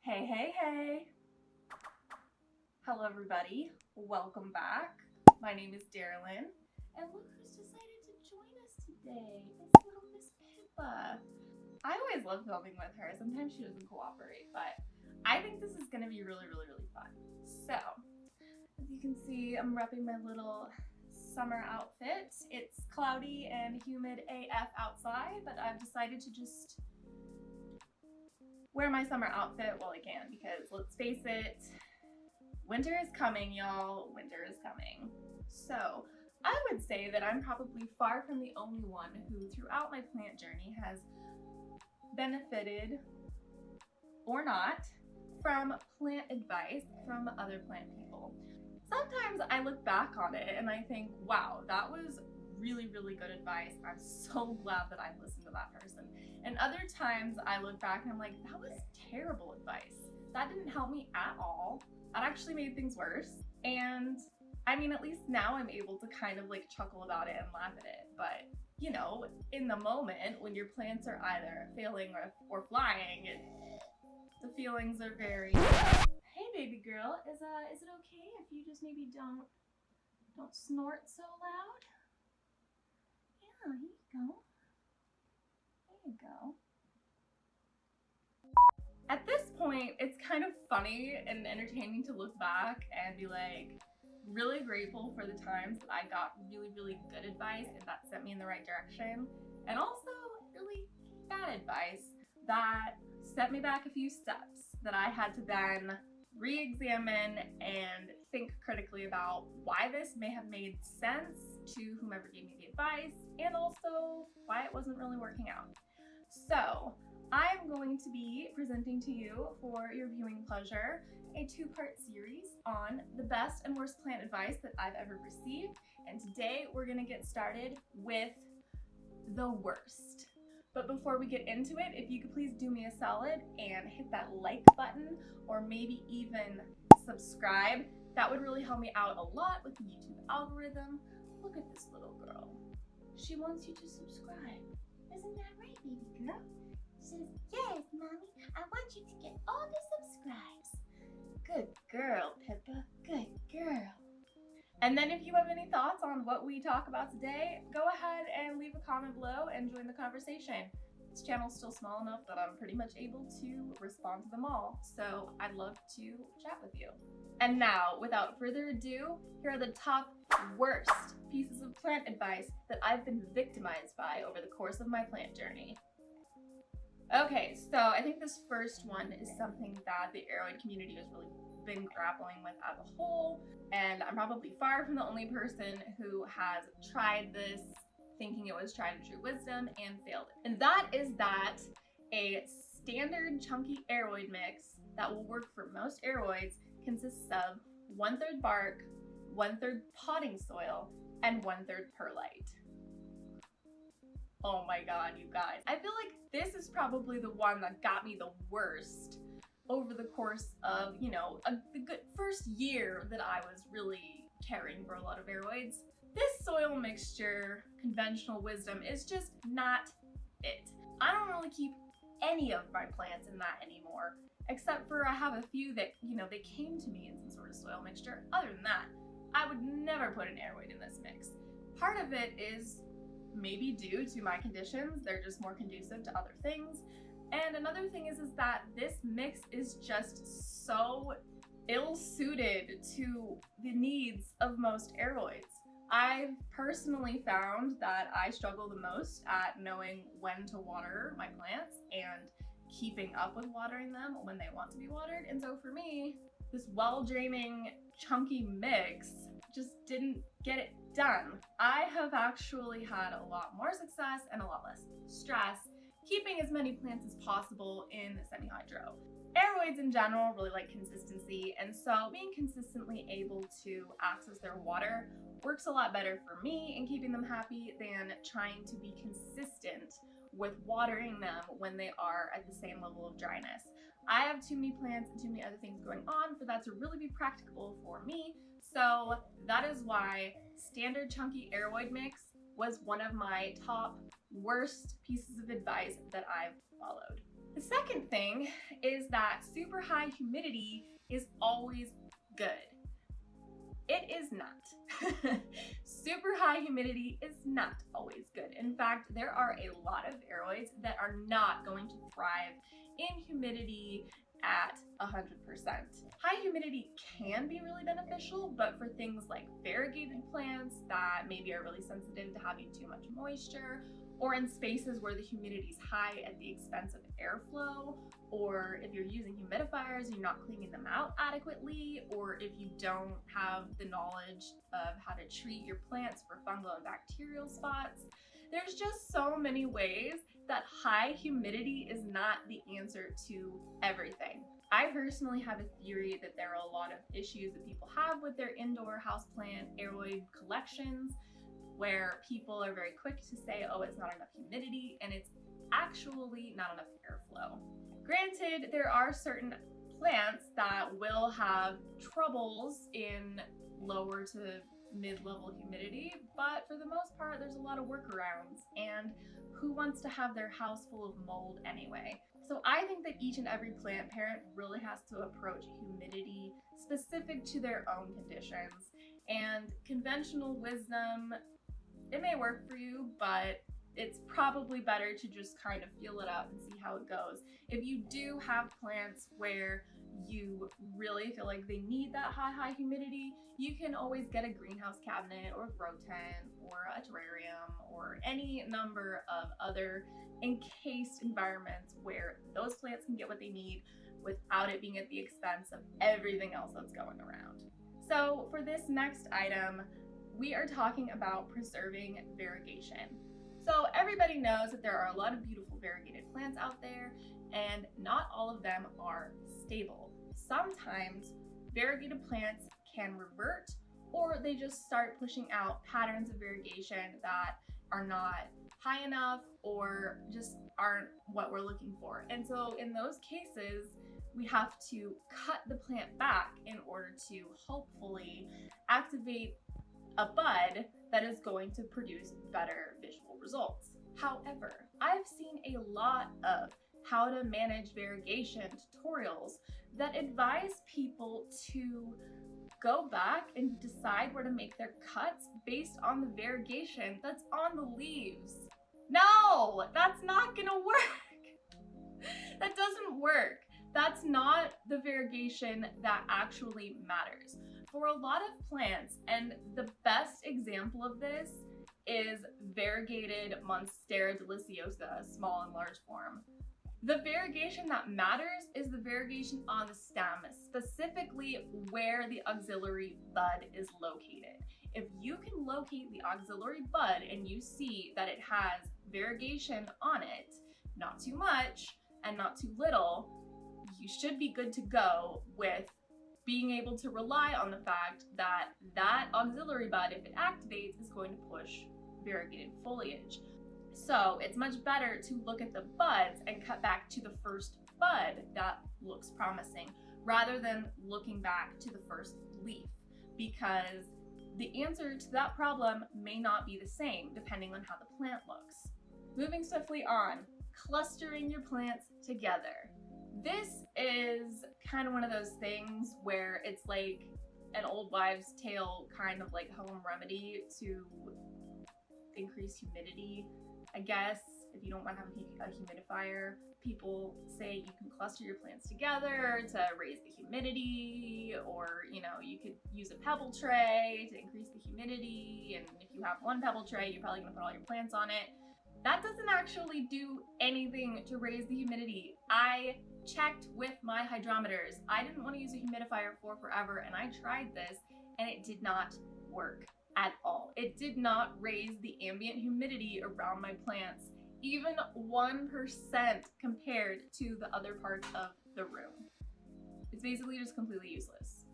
Hey, hey, hey! Hello everybody, welcome back. My name is Darylyn, and look who's decided to join us today. It's little Miss Pippa. I always love filming with her. Sometimes she doesn't cooperate, but I think this is gonna be really fun. So, as you can see, I'm repping my little summer outfit. It's cloudy and humid AF outside, but I've decided to just wear my summer outfit while I can, because let's face it, winter is coming, y'all. Winter is coming. So I would say that I'm probably far from the only one who throughout my plant journey has benefited or not from plant advice from other plant people. Sometimes I look back on it and I think, wow, that was really good advice. I'm so glad that I listened to that person. And other times I look back and I'm like, that was terrible advice. That didn't help me at all. That actually made things worse. And I mean, at least now I'm able to kind of like chuckle about it and laugh at it. But you know, in the moment when your plants are either failing or flying, the feelings are very, hey baby girl, is it okay if you just maybe don't snort so loud? Yeah, here you go. There you go. At this point, it's kind of funny and entertaining to look back and be like, really grateful for the times that I got really good advice and that sent me in the right direction, and also really bad advice that set me back a few steps that I had to then re-examine and think critically about why this may have made sense to whomever gave me the advice, and also why it wasn't really working out. So I'm going to be presenting to you, for your viewing pleasure, a two-part series on the best and worst plant advice that I've ever received. And today we're gonna get started with the worst. But before we get into it, if you could please do me a solid and hit that like button, or maybe even subscribe. That would really help me out a lot with the YouTube algorithm. Look at this little girl. She wants you to subscribe. Isn't that right, baby girl? She says, yes, mommy, I want you to get all the subscribes. Good girl, Pippa, good girl. And then if you have any thoughts on what we talk about today, go ahead and leave a comment below and join the conversation. This channel's still small enough that I'm pretty much able to respond to them all, so I'd love to chat with you. And now, without further ado, here are the top worst pieces of plant advice that I've been victimized by over the course of my plant journey. Okay, so I think this first one is something that the aroid community has really been grappling with as a whole, and I'm probably far from the only person who has tried this thinking it was tried and true wisdom and failed it. And that is that a standard chunky aroid mix that will work for most aroids consists of 1/3 bark, 1/3 potting soil, and 1/3 perlite. Oh my god, you guys. I feel like this is probably the one that got me the worst over the course of, you know, the good first year that I was really caring for a lot of aroids. This soil mixture, conventional wisdom, is just not it. I don't really keep any of my plants in that anymore, except for I have a few that, you know, they came to me in some sort of soil mixture. Other than that, I would never put an aroid in this mix. Part of it is maybe due to my conditions. They're just more conducive to other things. And another thing is that this mix is just so ill-suited to the needs of most aroids. I've personally found that I struggle the most at knowing when to water my plants and keeping up with watering them when they want to be watered. And so for me, this well-draining, chunky mix just didn't get it done. I have actually had a lot more success and a lot less stress keeping as many plants as possible in semi-hydro. Aroids in general really like consistency, and so being consistently able to access their water works a lot better for me in keeping them happy than trying to be consistent with watering them when they are at the same level of dryness. I have too many plants and too many other things going on for that to really be practicable for me, so that is why standard chunky aroid mix was one of my top worst pieces of advice that I've followed. The second thing is that super high humidity is always good. It is not. Super high humidity is not always good. In fact, there are a lot of aroids that are not going to thrive in humidity at 100%. High humidity can be really beneficial, but for things like variegated plants that maybe are really sensitive to having too much moisture, or in spaces where the humidity is high at the expense of airflow, or if you're using humidifiers and you're not cleaning them out adequately, or if you don't have the knowledge of how to treat your plants for fungal and bacterial spots. There's just so many ways that high humidity is not the answer to everything. I personally have a theory that there are a lot of issues that people have with their indoor houseplant aroid collections, where people are very quick to say, oh, it's not enough humidity, and it's actually not enough airflow. Granted, there are certain plants that will have troubles in lower to mid-level humidity, but for the most part, there's a lot of workarounds, and who wants to have their house full of mold anyway? So I think that each and every plant parent really has to approach humidity specific to their own conditions, and conventional wisdom, it may work for you, but it's probably better to just kind of feel it out and see how it goes. If you do have plants where you really feel like they need that high humidity, you can always get a greenhouse cabinet or grow tent or a terrarium or any number of other encased environments where those plants can get what they need without it being at the expense of everything else that's going around. So for this next item, we are talking about preserving variegation. So everybody knows that there are a lot of beautiful variegated plants out there, and not all of them are stable. Sometimes variegated plants can revert, or they just start pushing out patterns of variegation that are not high enough or just aren't what we're looking for. And so in those cases, we have to cut the plant back in order to hopefully activate a bud that is going to produce better visual results. However, I've seen a lot of how to manage variegation tutorials that advise people to go back and decide where to make their cuts based on the variegation that's on the leaves. No, that's not gonna work. That doesn't work. That's not the variegation that actually matters. For a lot of plants, and the best example of this is variegated Monstera deliciosa, small and large form. The variegation that matters is the variegation on the stem, specifically where the auxiliary bud is located. If you can locate the auxiliary bud and you see that it has variegation on it, not too much and not too little, you should be good to go with being able to rely on the fact that that auxiliary bud, if it activates, is going to push variegated foliage. So it's much better to look at the buds and cut back to the first bud that looks promising, rather than looking back to the first leaf, because the answer to that problem may not be the same depending on how the plant looks. Moving swiftly on, clustering your plants together. This is kind of one of those things where it's like an old wives' tale kind of like home remedy to increase humidity. I guess if you don't want to have a humidifier, people say you can cluster your plants together to raise the humidity, or you could use a pebble tray to increase the humidity, and if you have one pebble tray, you're probably going to put all your plants on it. That doesn't actually do anything to raise the humidity. I checked with my hydrometers. I didn't want to use a humidifier for forever, and I tried this and it did not work at all. It did not raise the ambient humidity around my plants, even 1% compared to the other parts of the room. It's basically just completely useless.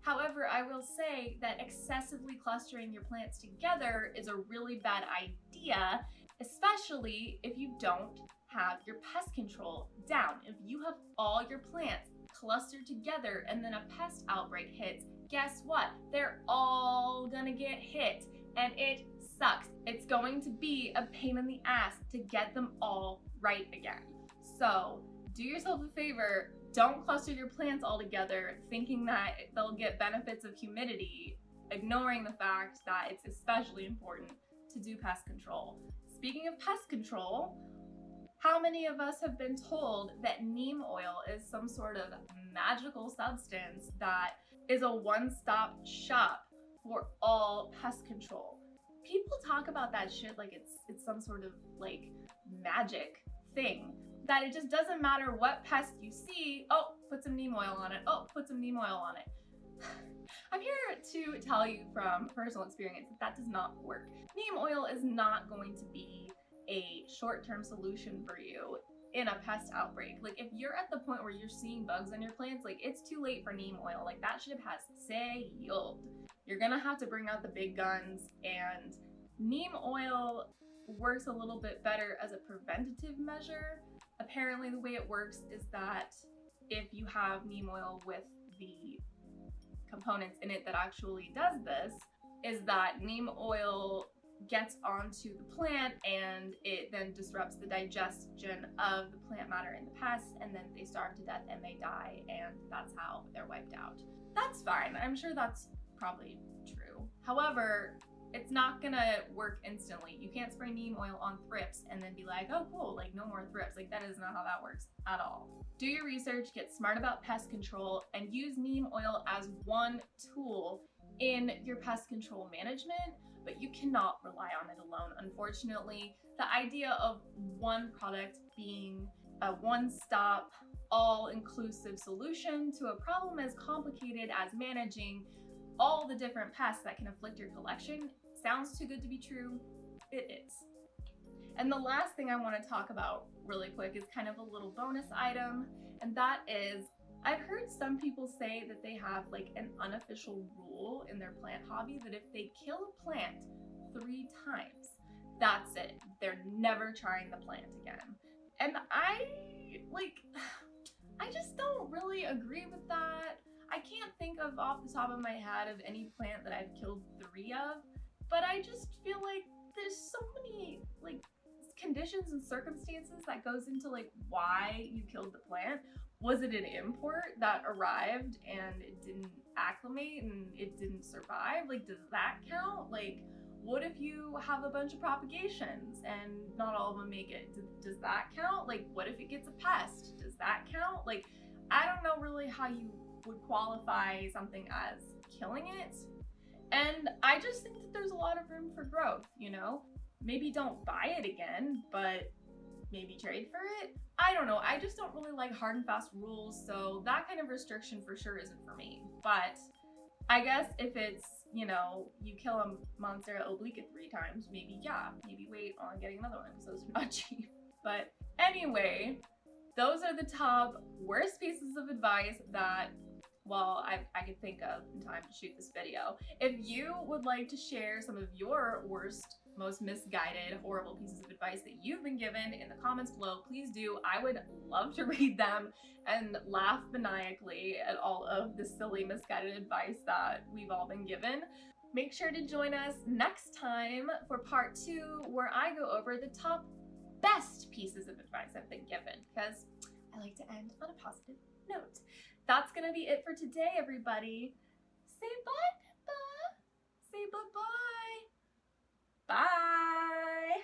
However, I will say that excessively clustering your plants together is a really bad idea, especially if you don't have your pest control down. If you have all your plants clustered together and then a pest outbreak hits, guess what? They're all gonna get hit, and it sucks. It's going to be a pain in the ass to get them all right again. So do yourself a favor, Don't cluster your plants all together thinking that they'll get benefits of humidity, ignoring the fact that it's especially important to do pest control. Speaking of pest control, how many of us have been told that neem oil is some sort of magical substance that is a one-stop shop for all pest control? People talk about that shit like it's some sort of like magic thing, that it just doesn't matter what pest you see, oh, put some neem oil on it, oh, put some neem oil on it. I'm here to tell you from personal experience that that does not work. Neem oil is not going to be a short-term solution for you in a pest outbreak. Like, if you're at the point where you're seeing bugs on your plants, like, it's too late for neem oil. Like, that ship has sailed. You're gonna have to bring out the big guns, and neem oil works a little bit better as a preventative measure. Apparently the way it works is that if you have neem oil with the components in it that actually does this, is that neem oil gets onto the plant and it then disrupts the digestion of the plant matter in the pest, and then they starve to death and they die, and that's how they're wiped out. That's fine. I'm sure that's probably true. However, it's not gonna work instantly. You can't spray neem oil on thrips and then be like, oh cool, like no more thrips. Like, that is not how that works at all. Do your research, get smart about pest control, and use neem oil as one tool in your pest control management, but you cannot rely on it alone. Unfortunately, the idea of one product being a one-stop, all-inclusive solution to a problem as complicated as managing all the different pests that can afflict your collection sounds too good to be true. It is. And the last thing I want to talk about really quick is kind of a little bonus item, and that is, I've heard some people say that they have like an unofficial rule in their plant hobby that if they kill a plant 3 times, that's it. They're never trying the plant again. And I just don't really agree with that. I can't think of off the top of my head of any plant that I've killed 3 of, but I just feel like there's so many like conditions and circumstances that goes into like why you killed the plant. Was it an import that arrived and it didn't acclimate and it didn't survive? Like, does that count? Like, what if you have a bunch of propagations and not all of them make it? Does that count? Like, what if it gets a pest? Does that count? Like, I don't know really how you would qualify something as killing it. And I just think that there's a lot of room for growth, you know? Maybe don't buy it again, but maybe trade for it? I don't know. I just don't really like hard and fast rules, so that kind of restriction for sure isn't for me. But I guess if it's, you know, you kill a Monstera obliqua 3 times, maybe, yeah, maybe wait on getting another one because those are not cheap. But anyway, those are the top worst pieces of advice that, well, I could think of in time to shoot this video. If you would like to share some of your worst, most misguided, horrible pieces of advice that you've been given in the comments below, please do. I would love to read them and laugh maniacally at all of the silly, misguided advice that we've all been given. Make sure to join us next time for part 2, where I go over the top best pieces of advice I've been given, because I like to end on a positive note. That's gonna be it for today, everybody. Say bye, Pippa. Say bye-bye. Bye.